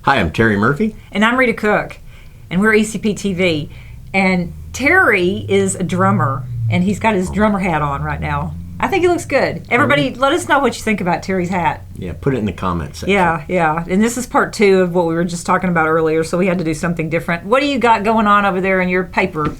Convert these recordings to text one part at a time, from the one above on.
Hi, I'm Terry Murphy. And I'm Rita Cook, and we're ECP-TV. And Terry is a drummer, and he's got his drummer hat on right now. I think he looks good. Everybody, let us know what you think about Terry's hat. Yeah, put it in the comments section. Yeah. And this is part 2 of what we were just talking about earlier, so we had to do something different. What do you got going on over there in your paper?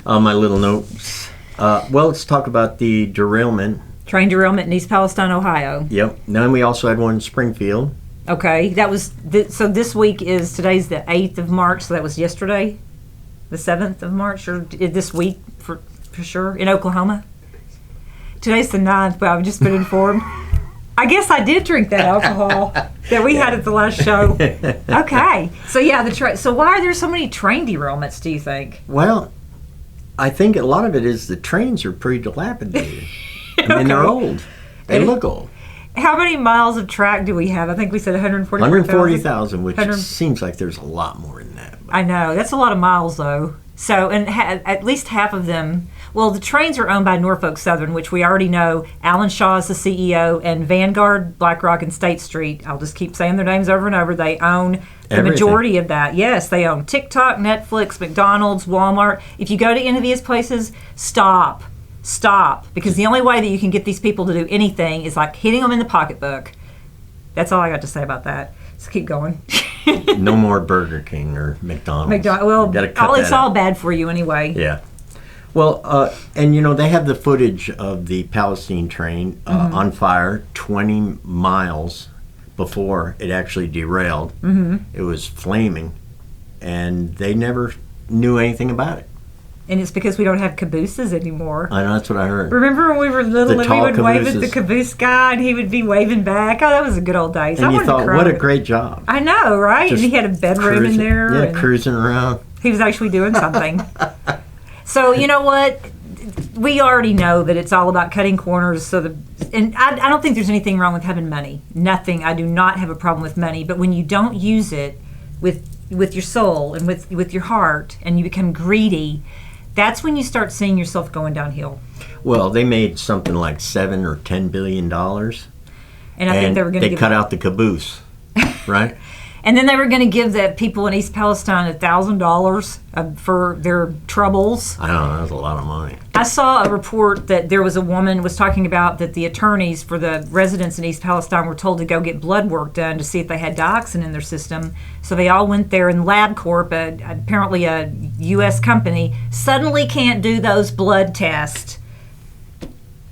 My little notes. Well, let's talk about the derailment. Train derailment in East Palestine, Ohio. Yep. Then we also had one in Springfield. Okay, that was so. This week is today's the 8th of March, so that was yesterday, the 7th of March, or this week for sure in Oklahoma. Today's the 9th, but I've just been informed. I guess I did drink that alcohol that we had at the last show. Okay, so yeah, so why are there so many train derailments? Do you think? Well, I think a lot of it is the trains are pretty dilapidated. I mean, they're old. They look old. How many miles of track do we have? I think we said 140,000. 140,000, which seems like there's a lot more than that. But. I know. That's a lot of miles, though. So, and at least half of them, well, the trains are owned by Norfolk Southern, which we already know. Alan Shaw is the CEO, and Vanguard, BlackRock, and State Street, I'll just keep saying their names over and over, they own the majority of that. Yes, they own TikTok, Netflix, McDonald's, Walmart. If you go to any of these places, stop, because the only way that you can get these people to do anything is like hitting them in the pocketbook. That's all I got to say about that. So keep going. No more Burger King or McDonald's. Well, it's all bad for you anyway. Yeah. Well, and you know, they have the footage of the Palestine train on fire 20 miles before it actually derailed. Mm-hmm. It was flaming, and they never knew anything about it. And it's because we don't have cabooses anymore. I know, that's what I heard. Remember when we were little and we would wave at the caboose guy and he would be waving back? Oh, that was a good old days. And you thought, what a great job. I know, right? Just and he had a bedroom in there. Yeah, cruising around. He was actually doing something. So, you know what? We already know that it's all about cutting corners. And I don't think there's anything wrong with having money. Nothing. I do not have a problem with money. But when you don't use it with your soul and with your heart and you become greedy, that's when you start seeing yourself going downhill. Well, they made something like $7 or $10 billion. And I think they were going to cut out the caboose, right? And then they were going to give the people in East Palestine $1,000 for their troubles. I don't know, that's a lot of money. I saw a report that there was a woman was talking about that the attorneys for the residents in East Palestine were told to go get blood work done to see if they had dioxin in their system. So they all went there, and LabCorp, apparently a U.S. company, suddenly can't do those blood tests.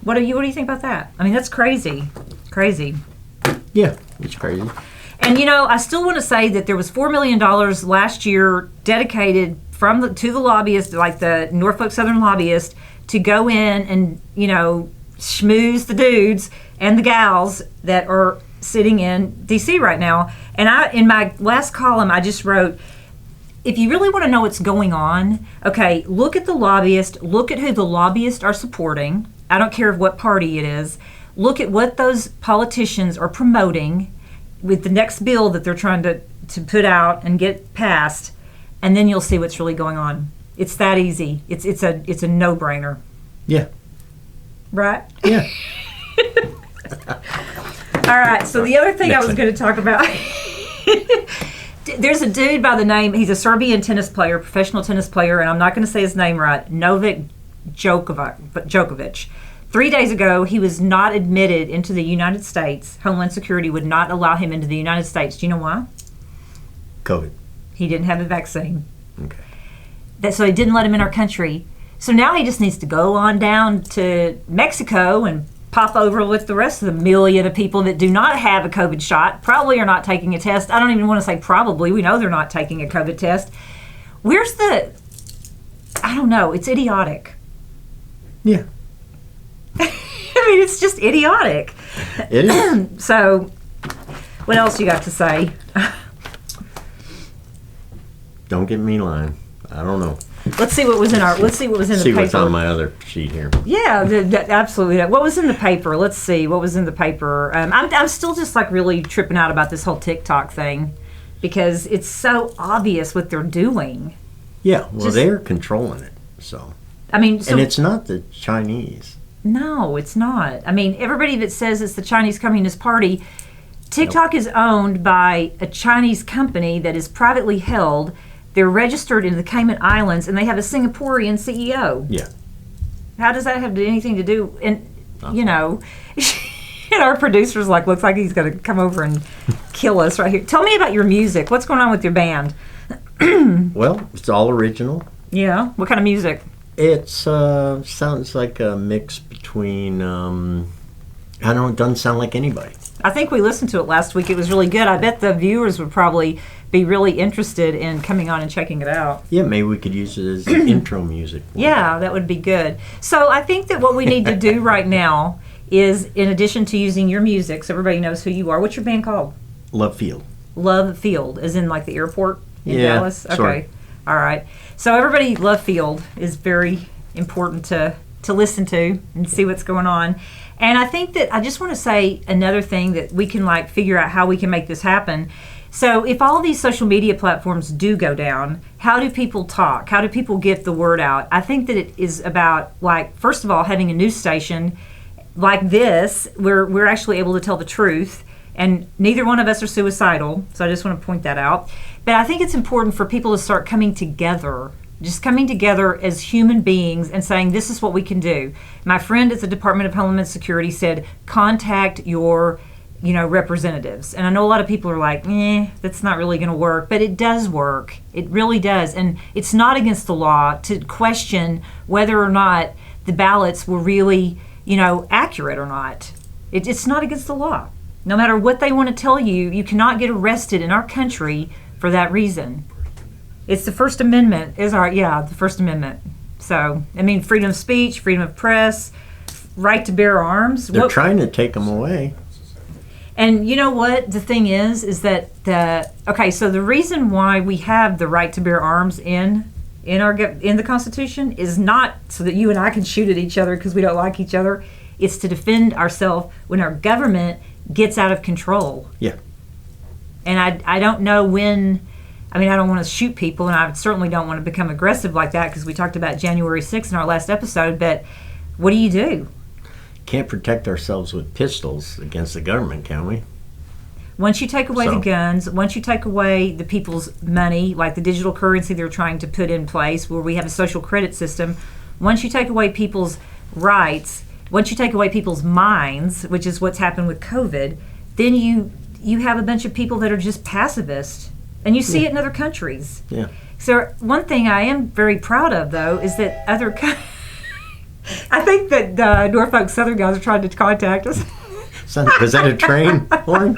What do you think about that? I mean, that's crazy. Crazy. Yeah, it's crazy. And, you know, I still want to say that there was $4 million last year dedicated to the lobbyists, like the Norfolk Southern lobbyists, to go in and, you know, schmooze the dudes and the gals that are sitting in D.C. right now. And in my last column, I just wrote, if you really want to know what's going on, okay, look at the lobbyist, look at who the lobbyists are supporting. I don't care what party it is. Look at what those politicians are promoting with the next bill that they're trying to put out and get passed, and then you'll see what's really going on. It's that easy. It's a no-brainer. Yeah. Right? Yeah. All right, so the other thing I was going to talk about, there's a dude by the name, he's a Serbian tennis player, professional tennis player, and I'm not going to say his name right, Novak Djokovic. 3 days ago, he was not admitted into the United States. Homeland Security would not allow him into the United States. Do you know why? COVID. He didn't have the vaccine. Okay. So they didn't let him in our country. So now he just needs to go on down to Mexico and pop over with the rest of the million of people that do not have a COVID shot, probably are not taking a test. I don't even want to say probably. We know they're not taking a COVID test. I don't know. It's idiotic. Yeah. I mean, it's just idiotic. It is. So, what else you got to say? Don't get me lying. I don't know. Let's see what was in the paper. See what's on my other sheet here. Yeah, absolutely. What was in the paper? Let's see. What was in the paper? I'm still just like really tripping out about this whole TikTok thing because it's so obvious what they're doing. Yeah, well, they're controlling it. So. I mean, and it's not the Chinese. No, it's not. I mean, everybody that says it's the Chinese Communist Party, TikTok is owned by a Chinese company that is privately held. They're registered in the Cayman Islands, and they have a Singaporean CEO. Yeah. How does that have anything to do? And you know, and our producer's like, looks like he's going to come over and kill us right here. Tell me about your music. What's going on with your band? Well, it's all original. Yeah. What kind of music? It sounds like a mix between, I don't know, it doesn't sound like anybody. I think we listened to it last week. It was really good. I bet the viewers would probably be really interested in coming on and checking it out. Yeah, maybe we could use it as intro music. Yeah, that would be good. So I think that what we need to do right now is, in addition to using your music, so everybody knows who you are. What's your band called? Love Field. Love Field, as in like the airport in Dallas? Okay. Sort of. All right. So everybody, Love Field is very important to listen to and see what's going on. And I think that I just want to say another thing that we can like figure out how we can make this happen. So if all these social media platforms do go down, how do people talk? How do people get the word out? I think that it is about, like, first of all, having a news station like this where we're actually able to tell the truth. And neither one of us are suicidal, so I just want to point that out. But I think it's important for people to start coming together, just coming together as human beings and saying, this is what we can do. My friend at the Department of Homeland Security said, contact your representatives. And I know a lot of people are like, that's not really going to work. But it does work. It really does. And it's not against the law to question whether or not the ballots were really, accurate or not. It's not against the law. No matter what they want to tell you, you cannot get arrested in our country for that reason. It's the First Amendment, the First Amendment. So, I mean, freedom of speech, freedom of press, right to bear arms. They're trying to take them away. And you know what? The thing is that so the reason why we have the right to bear arms in the Constitution is not so that you and I can shoot at each other because we don't like each other. It's to defend ourselves when our government gets out of control. Yeah. And I don't know when. I mean, I don't want to shoot people, and I certainly don't want to become aggressive like that because we talked about January 6th in our last episode. But what do? Can't protect ourselves with pistols against the government, can we? Once you take away the guns, once you take away the people's money, like the digital currency they're trying to put in place where we have a social credit system, once you take away people's rights, once you take away people's minds, which is what's happened with COVID, then you have a bunch of people that are just pacifists. And you see it in other countries. Yeah. So one thing I am very proud of, though, is that I think that Norfolk Southern guys are trying to contact us. Is that a train horn?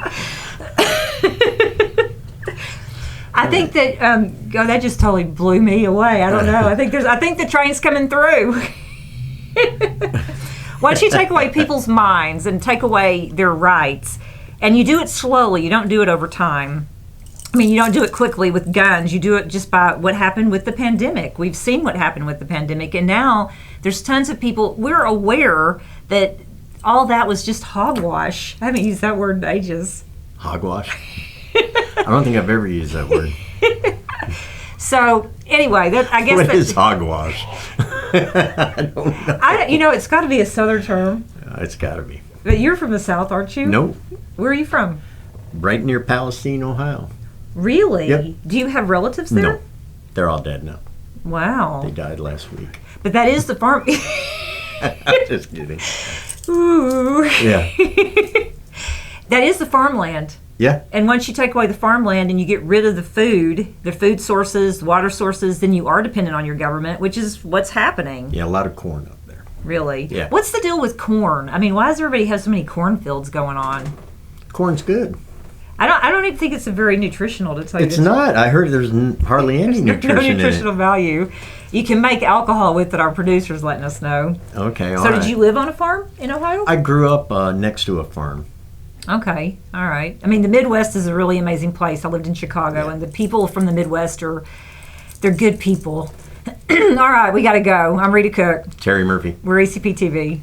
I think that that just totally blew me away. I don't know. I think the train's coming through. Once you take away people's minds and take away their rights, and you do it slowly, you don't do it over time. I mean, you don't do it quickly with guns. You do it just by what happened with the pandemic. We've seen what happened with the pandemic, and now there's tons of people. We're aware that all that was just hogwash. I haven't used that word in ages. Hogwash? I don't think I've ever used that word. So, anyway, I guess what is hogwash? I don't know. It's got to be a Southern term. It's got to be. But you're from the South, aren't you? Nope. Where are you from? Right near Palestine, Ohio. Really? Yep. Do you have relatives there? No. They're all dead now. Wow. They died last week. But that is the farm. Just kidding. Ooh. Yeah. That is the farmland. Yeah. And once you take away the farmland and you get rid of the food sources, the water sources, then you are dependent on your government, which is what's happening. Yeah, a lot of corn up there. Really? Yeah. What's the deal with corn? I mean, why does everybody have so many cornfields going on? Corn's good. I don't even think it's very nutritional, to tell you the truth. It's not. I heard there's hardly any nutrition no nutritional value. You can make alcohol with it. Our producer's letting us know. Okay, all right. So right. did you live on a farm in Ohio? I grew up next to a farm. Okay, all right. I mean, the Midwest is a really amazing place. I lived in Chicago, and the people from the Midwest they're good people. All right, we got to go. I'm Rita Cook. Terry Murphy. We're ECP-TV.